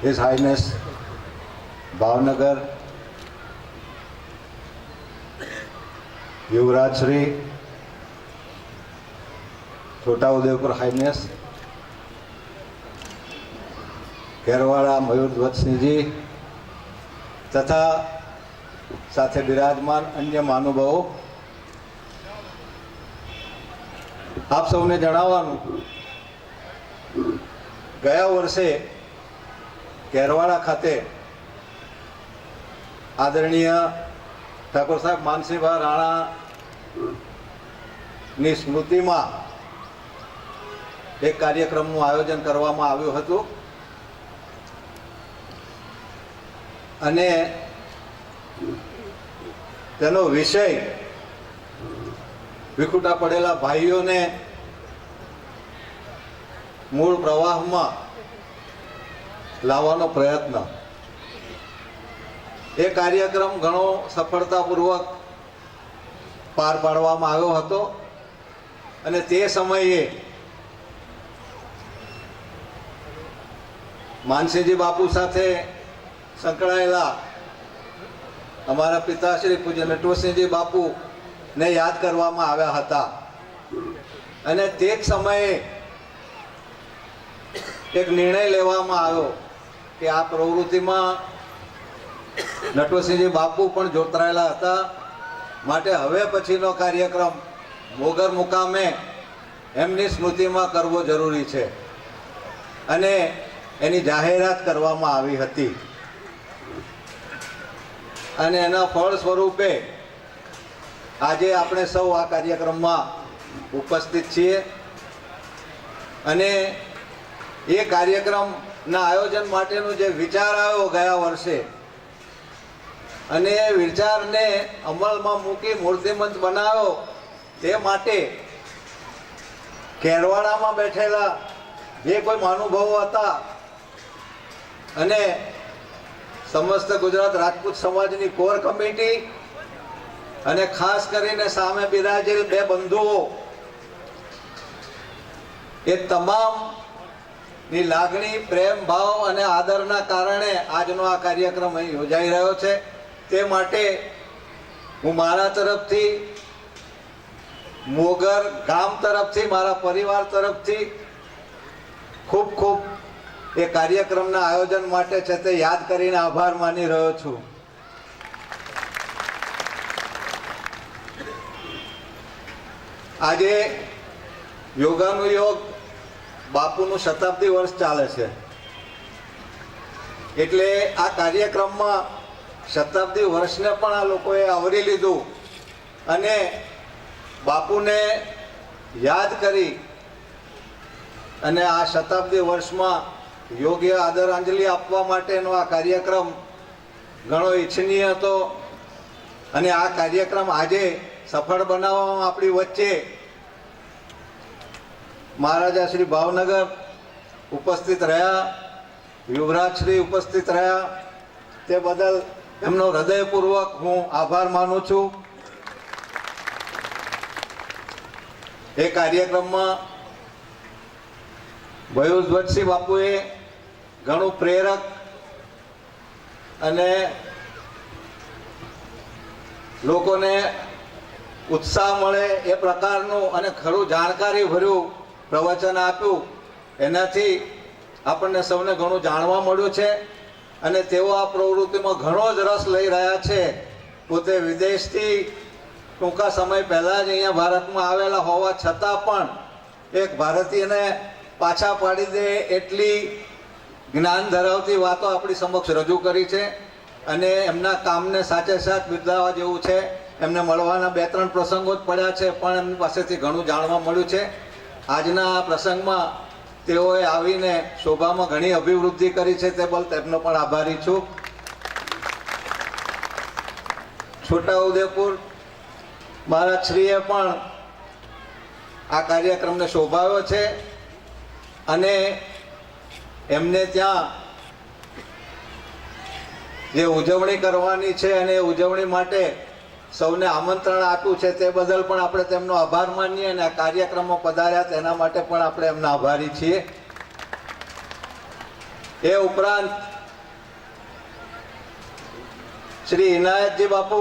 His Highness Bhavnagar યુવરાજ Shri Chhota Udepur Highness Kerwada મયુરધ્વજસિંહજી તથા સાથે બિરાજમાન અન્ય મહાનુભાવો, આપ સૌને જણાવવાનું, ગયા વર્ષે કેરવાડા ખાતે આદરણીય ઠાકોર સાહેબ માનસિંહભાઈ રાણાની સ્મૃતિમાં એક કાર્યક્રમનું આયોજન કરવામાં આવ્યું હતું અને તેનો વિષય વિખૂટા પડેલા ભાઈઓને મૂળ પ્રવાહમાં લાવવાનો પ્રયત્ન. એ કાર્યક્રમ ઘણો સફળતાપૂર્વક પાર પાડવામાં આવ્યો હતો અને તે સમયે માનસિંહજી બાપુ સાથે સંકળાયેલા અમારા પિતાશ્રી પૂજ્ય નટવરસિંહજી બાપુને યાદ કરવામાં આવ્યા હતા અને તે જ સમયે એક નિર્ણય લેવામાં આવ્યો કે આ પ્રવૃત્તિમાં નટવરસિંહજી બાપુ પણ જોતરાયેલા હતા, માટે હવે પછીનો કાર્યક્રમ મોગર મુકામે એમની સ્મૃતિમાં કરવો જરૂરી છે અને એની જાહેરાત કરવામાં આવી હતી અને એના ફળ સ્વરૂપે આજે આપણે સૌ આ કાર્યક્રમમાં ઉપસ્થિત છીએ અને એ કાર્યક્રમના આયોજન માટેનો જે વિચાર આવ્યો ગયા વર્ષે અને એ વિચારને અમલમાં મૂકી મૂર્તિમંત બનાવ્યો, તે માટે કેરવાડામાં બેઠેલા જે કોઈ મહાનુભાવો હતા અને સમસ્ત ગુજરાત રાજપૂત સમાજની કોર કમિટી અને ખાસ કરીને સામે બિરાજેલ બે બંધુઓ, એ તમામની લાગણી, પ્રેમ ભાવ અને આદરના કારણે આજનો આ કાર્યક્રમ અહીં યોજાઈ રહ્યો છે. તે માટે હું મારા તરફથી, મોગર ગામ તરફથી, મારા પરિવાર તરફથી ખૂબ ખૂબ એ કાર્યક્રમના આયોજન માટે છે તે યાદ કરીને આભાર માની રહ્યો છું. આજે યોગાનુયોગ બાપુનું શતાબ્દી વર્ષ ચાલે છે એટલે આ કાર્યક્રમમાં શતાબ્દી વર્ષને પણ આ લોકોએ આવરી લીધું અને બાપુને યાદ કરી અને આ શતાબ્દી વર્ષમાં યોગ્ય આદરાંજલિ આપવા માટેનો આ કાર્યક્રમ ઘણો ઈચ્છનીય હતો અને આ કાર્યક્રમ આજે સફળ બનાવવામાં આપણી વચ્ચે મહારાજા શ્રી ભાવનગર ઉપસ્થિત રહ્યા, યુવરાજ શ્રી ઉપસ્થિત રહ્યા, તે બદલ એમનો હૃદયપૂર્વક હું આભાર માનું છું. એ કાર્યક્રમમાં મયુરધ્વજસિંહ બાપુએ ઘણું પ્રેરક અને લોકોને ઉત્સાહ મળે એ પ્રકારનું અને ખરું જાણકારી ભર્યું પ્રવચન આપ્યું. એનાથી આપણને સૌને ઘણું જાણવા મળ્યું છે અને તેઓ આ પ્રવૃત્તિમાં ઘણો જ રસ લઈ રહ્યા છે. પોતે વિદેશથી ટૂંકા સમય પહેલાં જ અહીંયા ભારતમાં આવેલા હોવા છતાં પણ એક ભારતીયને પાછા પાડી દે એટલી જ્ઞાન ધરાવતી વાતો આપણી સમક્ષ રજૂ કરી છે અને એમના કામને સાચે સાચ બિરદાવવા જેવું છે. એમને મળવાના 2-3 પ્રસંગો જ પડ્યા છે પણ એમની પાસેથી ઘણું જાણવા મળ્યું છે. આજના આ પ્રસંગમાં તેઓએ આવીને શોભામાં ઘણી અભિવૃદ્ધિ કરી છે, તે બદલ તેમનો પણ આભારી છું. છોટાઉદેપુર મહારાજશ્રીએ પણ આ કાર્યક્રમને શોભાવ્યો છે અને એમને ત્યાં જે ઉજવણી કરવાની છે અને એ ઉજવણી માટે સૌને આમંત્રણ આપ્યું છે તે બદલ પણ આપણે તેમનો આભાર માનીએ અને આ કાર્યક્રમમાં પધાર્યા તેના માટે પણ આપણે એમના આભારી છીએ. એ ઉપરાંત શ્રી ઇનાયતજી બાપુ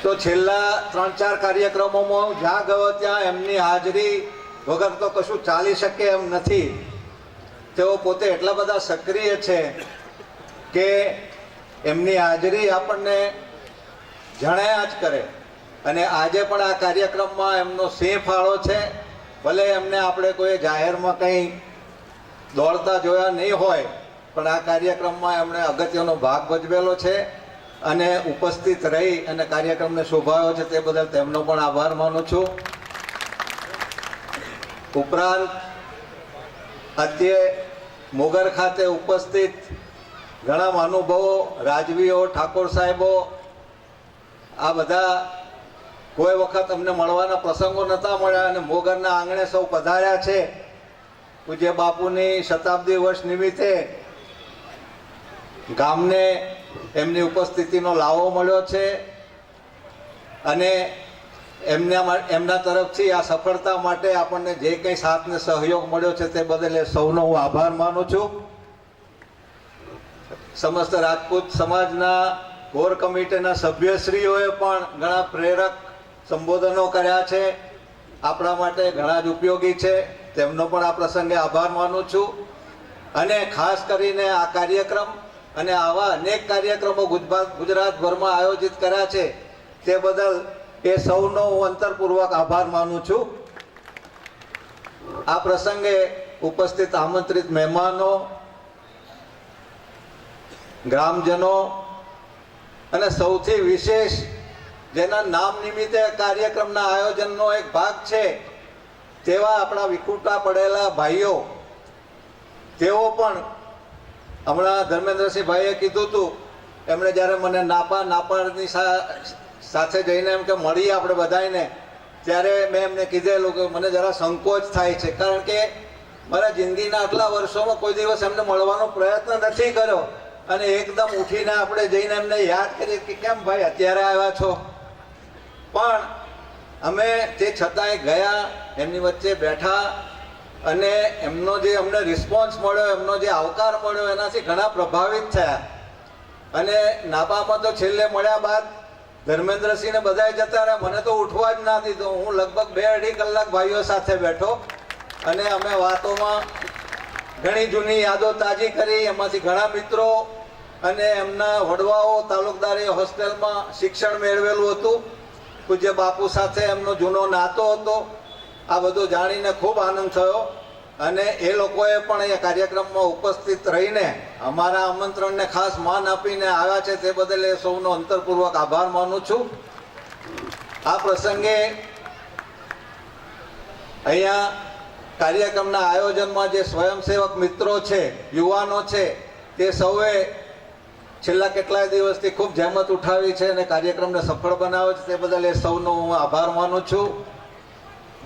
તો છેલ્લા 3-4 કાર્યક્રમોમાં જ્યાં ગયો ત્યાં એમની હાજરી વગર તો કશું ચાલી શકે એમ નથી. તેઓ પોતે એટલા બધા સક્રિય છે કે એમની હાજરી આપણને જણાયા જ કરે. અને આજે પણ આ કાર્યક્રમમાં એમનો સિંહ ફાળો છે. ભલે એમને આપણે કોઈ જાહેરમાં કંઈ દોડતા જોયા નહીં હોય, પણ આ કાર્યક્રમમાં એમણે અગત્યનો ભાગ ભજવેલો છે અને ઉપસ્થિત રહી અને કાર્યક્રમને શોભાવ્યો છે. તે બદલ તેમનો પણ આભાર માનું છું. ઉપરાંત અત્યારે મોગર ખાતે ઉપસ્થિત ઘણા મહાનુભાવો, રાજવીઓ, ઠાકોર સાહેબો, આ બધા કોઈ વખત અમને મળવાના પ્રસંગો નહોતા મળ્યા અને મોગરના આંગણે સૌ પધાર્યા છે. પૂજ્ય બાપુની શતાબ્દી વર્ષ નિમિત્તે ગામને એમની ઉપસ્થિતિનો લાવો મળ્યો છે અને એમના તરફથી આ સફળતા માટે આપણને જે કંઈ સાથ ને સહયોગ મળ્યો છે તે બદલ સૌનો હું આભાર માનું છું. સમસ્ત રાજપૂત સમાજના કોર કમિટીના સભ્યશ્રીઓએ પણ ઘણા પ્રેરક સંબોધનો કર્યા છે, આપણા માટે ઘણા જ ઉપયોગી છે. તેમનો પણ આ પ્રસંગે આભાર માનું છું. અને ખાસ કરીને આ કાર્યક્રમ અને આવા અનેક કાર્યક્રમો ગુજરાતભરમાં આયોજિત કર્યા છે તે બદલ એ સૌનો હું અંતરપૂર્વક આભાર માનું છું. આ પ્રસંગે ઉપસ્થિત આમંત્રિત મહેમાનો, ગ્રામજનો અને સૌથી વિશેષ જેના નામ નિમિત્તે કાર્યક્રમના આયોજનનો એક ભાગ છે તેવા આપણા વિખૂટા પડેલા ભાઈઓ, તેઓ પણ હમણાં ધર્મેન્દ્રસિંહ ભાઈએ કીધું હતું, એમણે જ્યારે મને નાપાડની સાથે જઈને એમ કે મળીએ આપણે બધાને, ત્યારે મેં એમને કીધેલું કે મને જરા સંકોચ થાય છે, કારણ કે મારા જિંદગીના આટલા વર્ષોમાં કોઈ દિવસ એમને મળવાનો પ્રયત્ન નથી કર્યો અને એકદમ ઉઠીને આપણે જઈને એમને યાદ કરીએ કે કેમ ભાઈ અત્યારે આવ્યા છો. પણ અમે તે છતાંય ગયા, એમની વચ્ચે બેઠા અને એમનો જે અમને રિસ્પોન્સ મળ્યો, એમનો જે આવકાર મળ્યો, એનાથી ઘણા પ્રભાવિત થયા. અને નાપામાં તો છેલ્લે મળ્યા બાદ ધર્મેન્દ્રસિંહને બધાએ જતા રહ્યા, મને તો ઉઠવા જ ના દીધો. હું લગભગ 2-2.5 કલાક ભાઈઓ સાથે બેઠો અને અમે વાતોમાં ઘણી જૂની યાદો તાજી કરી. એમાંથી ઘણા મિત્રો અને એમના વડવાઓ તાલુકદારી હોસ્ટેલમાં શિક્ષણ મેળવેલું હતું. પૂજ્ય બાપુ સાથે એમનો જૂનો નાતો હતો. આ બધું જાણીને ખૂબ આનંદ થયો અને એ લોકોએ પણ અહીંયા કાર્યક્રમમાં ઉપસ્થિત રહીને અમારા આમંત્રણને ખાસ માન આપીને આવ્યા છે. તે બદલ એ સૌનો અંતરપૂર્વક આભાર માનું છું. આ પ્રસંગે અહીંયા કાર્યક્રમના આયોજનમાં જે સ્વયંસેવક મિત્રો છે, યુવાનો છે, તે સૌએ છેલ્લા કેટલાય દિવસથી ખૂબ જહેમત ઉઠાવી છે અને કાર્યક્રમને સફળ બનાવે છે. તે બદલ એ સૌનો હું આભાર માનું છું.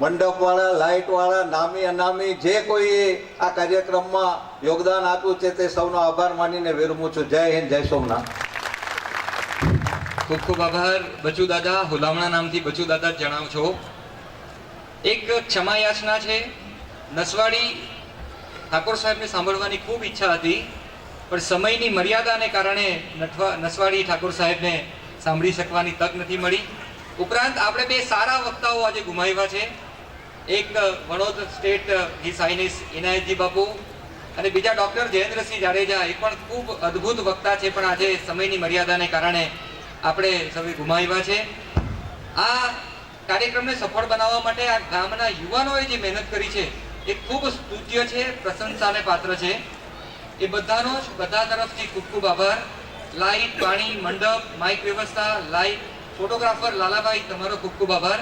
મંડપવાળા, લાઇટવાળા, નામી અનામી જે કોઈ આ કાર્યક્રમમાં યોગદાન આપ્યું છે તે સૌનો આભાર માનીને વિરમું છું. જય હિન્દ, જય સોમનાથ. ખૂબ ખૂબ આભાર બચુ દાદા. હુલામણા નામથી બચુ દાદા જ જણાવ છો. એક ક્ષમા યાચના છે. નસવાડી ઠાકોર સાહેબને સાંભળવાની ખૂબ ઈચ્છા હતી, પણ સમયની મર્યાદાને કારણે નસવાડી ઠાકોર સાહેબને સાંભળી શકવાની તક નથી મળી. ઉપરાંત આપણે બે સારા વક્તાઓ આજે ગુમાવ્યા છે. એક વડોદ સ્ટેટ હિઝ હાઇનેસ ઇનાયતજી બાપુ અને બીજા ડૉક્ટર જયેન્દ્રસિંહ જાડેજા. એ પણ ખૂબ અદ્ભુત વક્તા છે, પણ આજે સમયની મર્યાદાને કારણે આપણે સૌએ ગુમાવ્યા છે. આ કાર્યક્રમને સફળ બનાવવા માટે આ ગામના યુવાનોએ જે મહેનત કરી છે એ ખૂબ સ્તુત્ય છે, પ્રશંસાને પાત્ર છે. એ બધાનો જ બધા તરફથી ખૂબ ખૂબ આભાર. લાઇટ, પાણી, મંડપ, માઇક વ્યવસ્થા, લાઇટ, ફોટોગ્રાફર લાલાભાઈ, તમારો ખૂબ ખૂબ આભાર.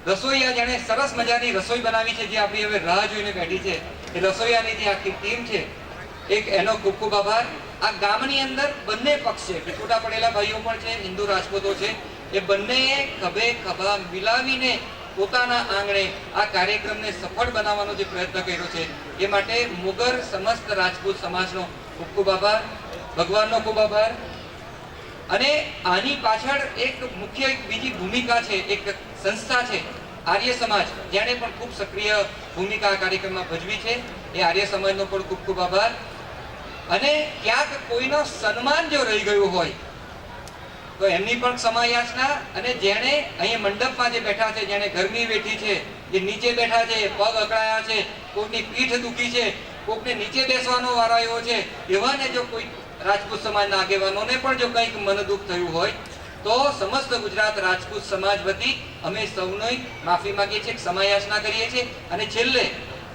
રસોઈયા જેણે સરસ મજાની રસોઈ બનાવી છે, જે આપણી હવે રાહ જોઈને બેઠી છે, એ રસોઈયાની જે આખી ટીમ છે, એક એનો ખૂબ ખૂબ આભાર. આ ગામની અંદર બંને પક્ષ છે, વિખૂટા પડેલા ભાઈઓ પણ છે, હિન્દુ રાજપૂતો છે, એ બંનેએ ખભે ખભા મિલાવીને પોતાના આંગણે આ કાર્યક્રમને સફળ બનાવવાનો જે પ્રયત્ન કર્યો છે, એ માટે મુગર સમસ્ત રાજપૂત સમાજનો ખૂબ ખૂબ આભાર. ભગવાનનો ખૂબ આભાર. અને આની પાછળ એક મુખ્ય બીજી ભૂમિકા છે, એક સંસ્થા છે, આર્ય સમાજ જેણે પણ ખૂબ સક્રિય ભૂમિકા આ કાર્યક્રમમાં ભજવી છે એ આર્ય સમાજનો પણ ખૂબ ખૂબ આભાર. અને ક્યાંક કોઈનો સન્માન જો રહી ગયું હોય તો એમની પણ ક્ષમા યાચના. અને જેણે અહીંયા મંડપમાં જે બેઠા છે, જેણે ગરમી વેઠી છે, જે નીચે બેઠા છે, પગ અકળાયા છે, કોઈની પીઠ દુખી છે, કોકને નીચે બેસવાનો વારો આવ્યો છે, એવાને જો કોઈ રાજપૂત સમાજના આગેવાનોને પણ જો કંઈક મનદુખ થયું હોય તો સમસ્ત ગુજરાત રાજપૂત સમાજ વતી અમે સૌને માફી માંગીએ છીએ, ક્ષમા યાચના કરીએ છીએ. અને છેલ્લે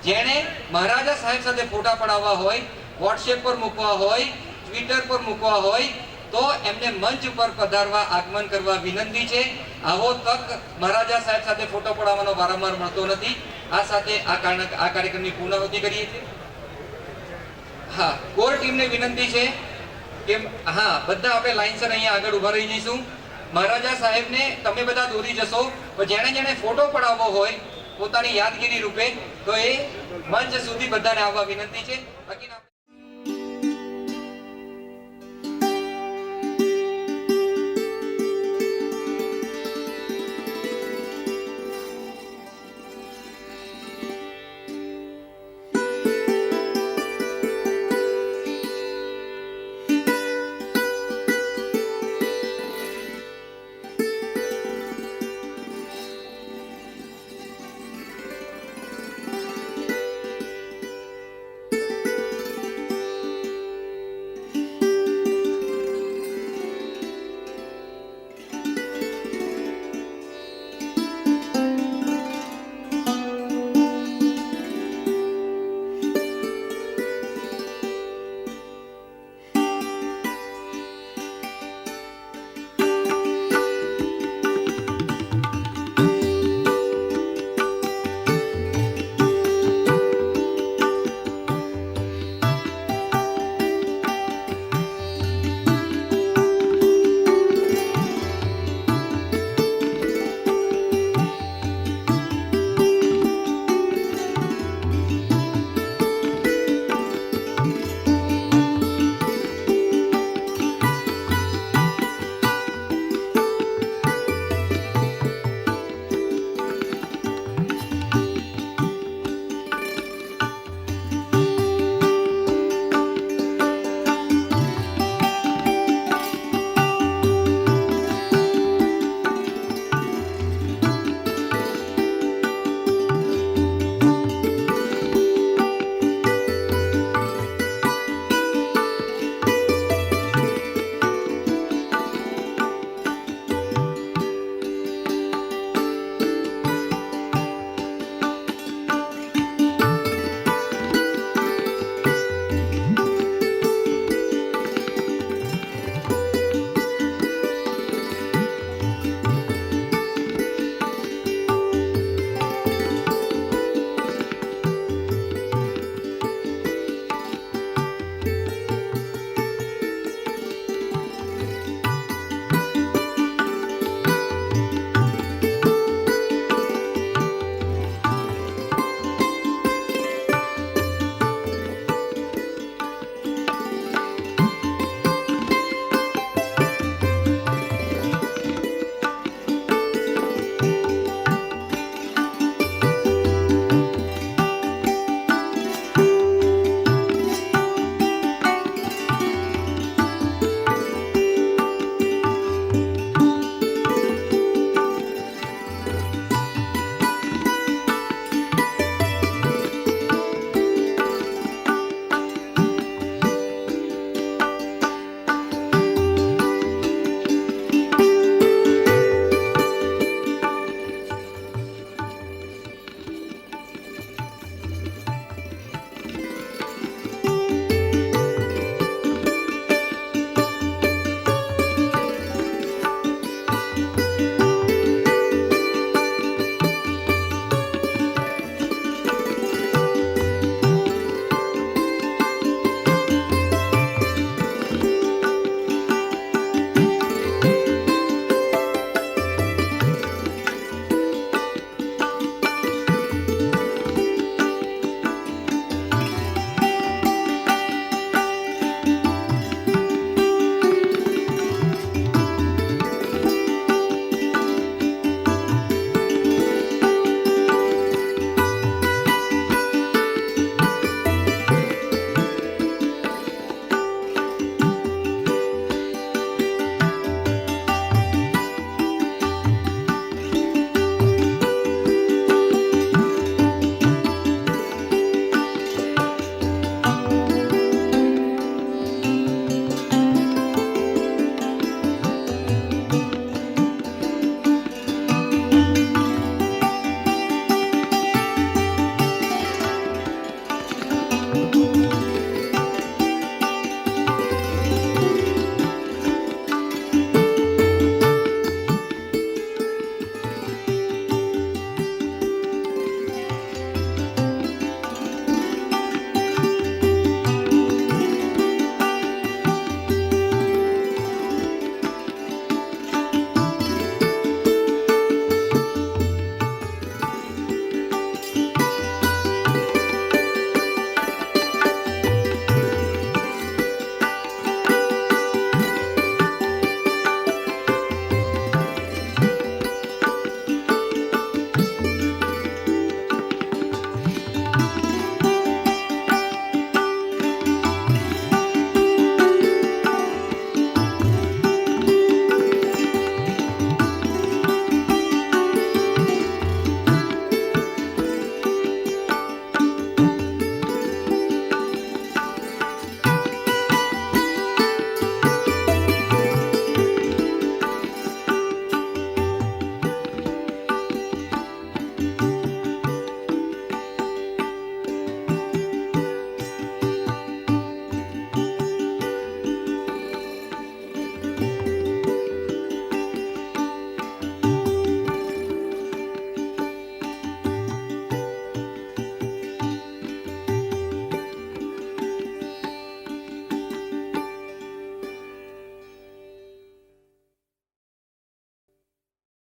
જેણે મહારાજા સાહેબ સાથે ફોટા પડાવવા હોય, વોટ્સએપ પર મૂકવા હોય, ટ્વિટર પર મૂકવા હોય તો એમને મંચ ઉપર પધારવા, આગમન કરવા વિનંતી છે. આવો તક મહારાજા સાહેબ સાથે ફોટો પડાવવાનો વારંવાર મળતો નથી. આ સાથે આ કાર્યક્રમની પૂર્ણાહુતિ કરીએ છીએ. હા, કોર ટીમને વિનંતી છે કે હા, બધા આપણે લાઈનસર અહીંયા આગળ ઉભા રહી જઈશું. મહારાજા સાહેબને તમે બધા દોરી જશો, પણ જેણે જેણે ફોટો પડાવવો હોય પોતાની યાદગીરી રૂપે તો એ મંચ સુધી બધાને આવવા વિનંતી છે. બાકીના